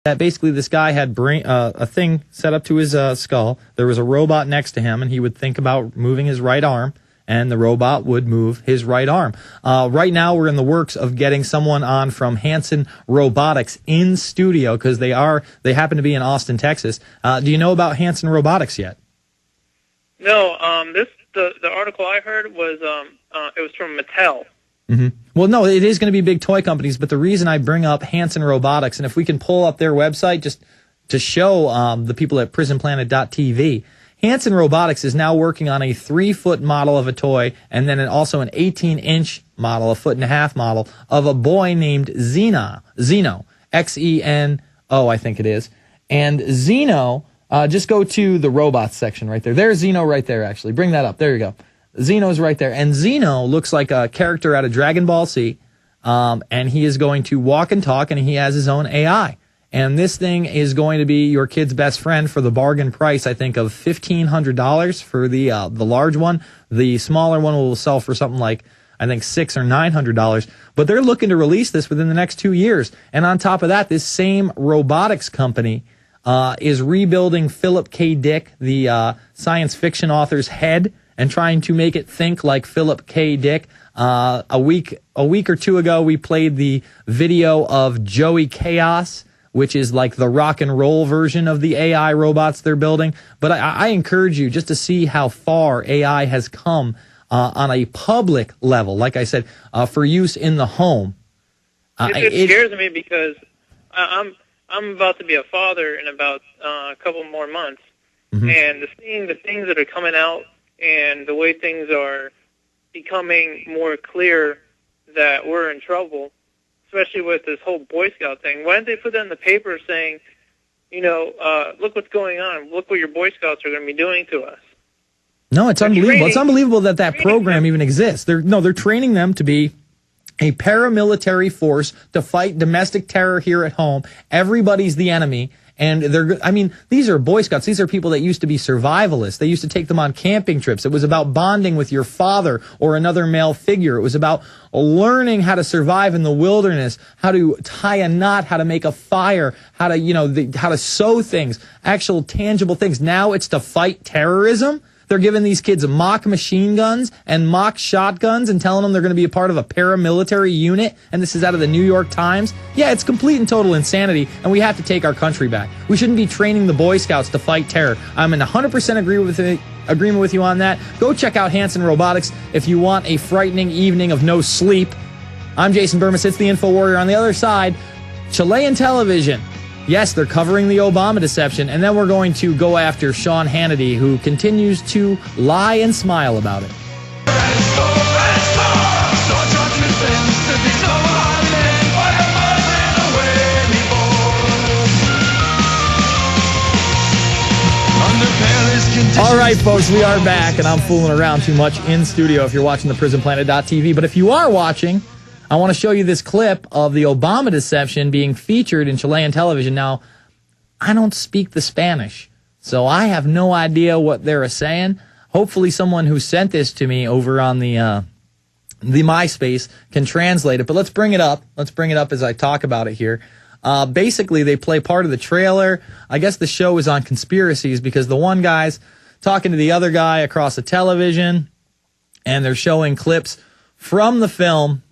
that basically this guy had a thing set up to his skull. There was a robot next to him, and he would think about moving his right arm, and the robot would move his right arm. Right now, we're in the works of getting someone on from Hanson Robotics in studio because they happen to be in Austin, Texas. Do you know about Hanson Robotics yet? No. The article I heard was it was from Mattel. Mm-hmm. Well, no, it is going to be big toy companies, but the reason I bring up Hanson Robotics, and if we can pull up their website just to show the people at prisonplanet.tv, Hanson Robotics is now working on a 3-foot model of a toy, and then also an 18-inch model, a 1.5-foot model, of a boy named Xeno, Xeno, I think it is. And Xeno, just go to the robots section right there. There's Xeno right there, actually. Bring that up. There you go. Xeno's right there. And Xeno looks like a character out of Dragon Ball Z, and he is going to walk and talk, and he has his own AI. And this thing is going to be your kid's best friend for the bargain price, I think, of $1,500 for the large one. The smaller one will sell for something like, I think, $600 or $900. But they're looking to release this within the next 2 years. And on top of that, this same robotics company is rebuilding Philip K. Dick, the science fiction author's head, and trying to make it think like Philip K. Dick. A week or two ago, we played the video of Joey Chaos, which is like the rock and roll version of the AI robots they're building. But I encourage you just to see how far AI has come on a public level, like I said, for use in the home. It scares me because I'm about to be a father in about a couple more months, mm-hmm. and seeing the things that are coming out and the way things are becoming more clear that we're in trouble, especially with this whole Boy Scout thing. Why didn't they put that in the paper saying, look what's going on, look what your Boy Scouts are going to be doing to us? No, it's unbelievable. It's unbelievable that program even exists. They're training them to be a paramilitary force to fight domestic terror here at home. Everybody's the enemy. And these are Boy Scouts. These are people that used to be survivalists. They used to take them on camping trips. It was about bonding with your father or another male figure. It was about learning how to survive in the wilderness, how to tie a knot, how to make a fire, how to sew things, actual tangible things. Now it's to fight terrorism. They're giving these kids mock machine guns and mock shotguns and telling them they're going to be a part of a paramilitary unit. And this is out of the New York Times. Yeah, it's complete and total insanity, and we have to take our country back. We shouldn't be training the Boy Scouts to fight terror. I'm in 100% agreement with you on that. Go check out Hanson Robotics if you want a frightening evening of no sleep. I'm Jason Bermas. It's the Infowarrior. On the other side, Chilean television. Yes, they're covering the Obama deception, and then we're going to go after Sean Hannity, who continues to lie and smile about it. All right, folks, we are back, and I'm fooling around too much in studio if you're watching the prisonplanet.tv. But if you are watching, I want to show you this clip of the Obama deception being featured in Chilean television. Now, I don't speak the Spanish, so I have no idea what they're saying. Hopefully someone who sent this to me over on the MySpace can translate it. But let's bring it up. Let's bring it up as I talk about it here. Basically, they play part of the trailer. I guess the show is on conspiracies because the one guy's talking to the other guy across the television, and they're showing clips from the film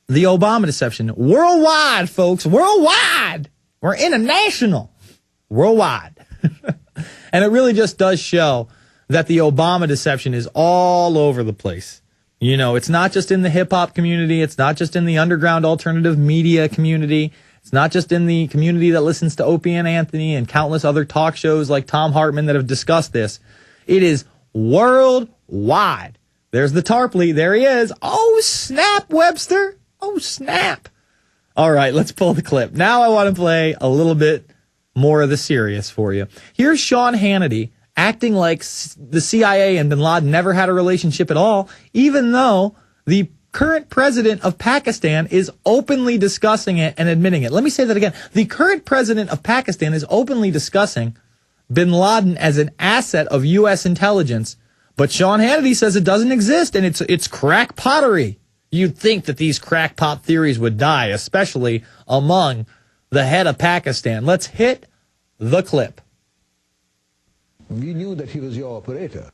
The Obama Deception. Worldwide, folks. Worldwide. We're international. Worldwide. And it really just does show that the Obama deception is all over the place. It's not just in the hip-hop community. It's not just in the underground alternative media community. It's not just in the community that listens to Opie and Anthony and countless other talk shows like Tom Hartman that have discussed this. It is worldwide. There's the Tarpley. There he is. Oh, snap, Webster. Oh, snap. All right, let's pull the clip. Now I want to play a little bit more of the serious for you. Here's Sean Hannity acting like the CIA and bin Laden never had a relationship at all, even though the current president of Pakistan is openly discussing it and admitting it. Let me say that again. The current president of Pakistan is openly discussing bin Laden as an asset of U.S. intelligence, but Sean Hannity says it doesn't exist, and it's crackpottery. You'd think that these crackpot theories would die, especially among the head of Pakistan. Let's hit the clip. We knew that he was your operator.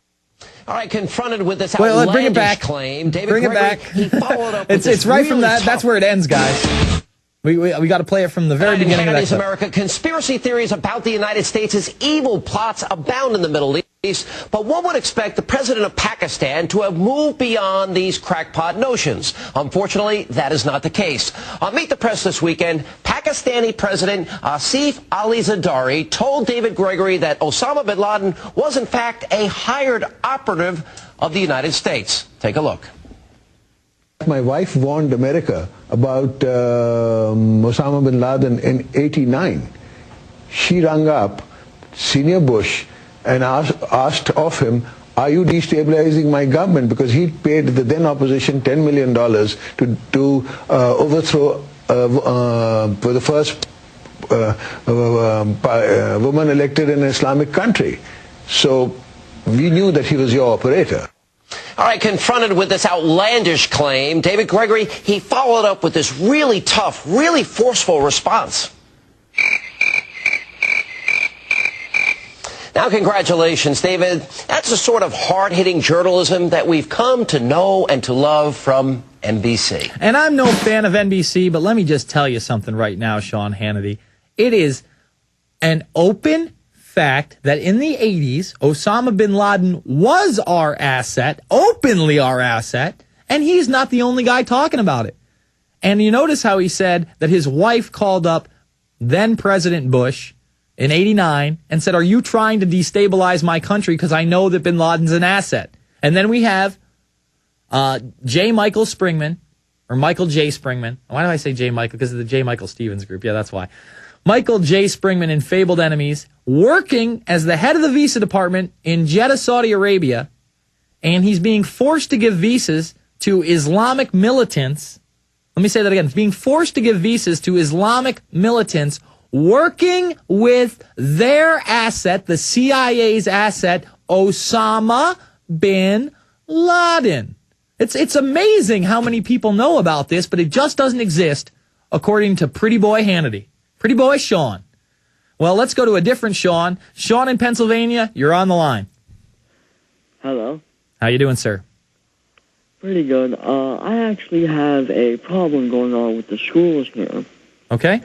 All right, confronted with this outlandish claim, David Gregory, he followed up with it's right from that. That's where it ends, guys. We got to play it from the very beginning of that clip. America, conspiracy theories about the United States' evil plots abound in the Middle East, but one would expect the president of Pakistan to have moved beyond these crackpot notions. Unfortunately, that is not the case. On Meet the Press this weekend, Pakistani President Asif Ali Zardari told David Gregory that Osama bin Laden was in fact a hired operative of the United States. Take a look. My wife warned America about Osama bin Laden in '89. She rang up Senior Bush and asked of him, are you destabilizing my government? Because he paid the then opposition $10 million to overthrow for the first woman elected in an Islamic country. So we knew that he was your operator. All right, confronted with this outlandish claim, David Gregory, he followed up with this really tough, really forceful response. Now, congratulations, David. That's the sort of hard-hitting journalism that we've come to know and to love from NBC. And I'm no fan of NBC, but let me just tell you something right now, Sean Hannity. It is an open fact that in the 80s, Osama bin Laden was our asset, openly our asset, and he's not the only guy talking about it. And you notice how he said that his wife called up then President Bush in '89 and said, are you trying to destabilize my country because I know that bin Laden's an asset? And then we have J. Michael Springman, or Michael J. Springman. Why do I say J. Michael? Because of the J. Michael Stevens group. Yeah, that's why. Michael J. Springman in Fabled Enemies, working as the head of the visa department in Jeddah, Saudi Arabia, and he's being forced to give visas to Islamic militants. Let me say that again. He's being forced to give visas to Islamic militants working with their asset, the CIA's asset, Osama bin Laden. It's amazing how many people know about this, but it just doesn't exist, according to Pretty Boy Hannity. Pretty Boy Sean. Well, let's go to a different Sean. Sean in Pennsylvania, you're on the line. Hello. How you doing, sir? Pretty good. I actually have a problem going on with the schools here. Okay.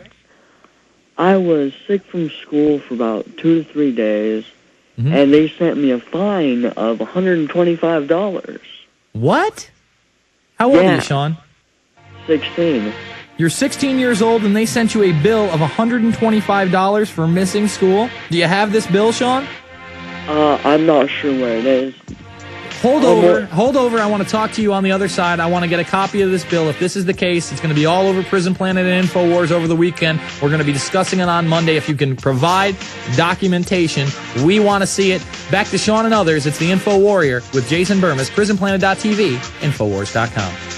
I was sick from school for about 2 to 3 days, and they sent me a fine of $125. What? How old are you, Sean? 16. You're 16 years old, and they sent you a bill of $125 for missing school. Do you have this bill, Sean? I'm not sure where it is. Hold over. I want to talk to you on the other side. I want to get a copy of this bill. If this is the case, it's going to be all over Prison Planet and Infowars over the weekend. We're going to be discussing it on Monday. If you can provide documentation, we want to see it. Back to Sean and others. It's the Infowarrior with Jason Bermas, PrisonPlanet.tv, Infowars.com.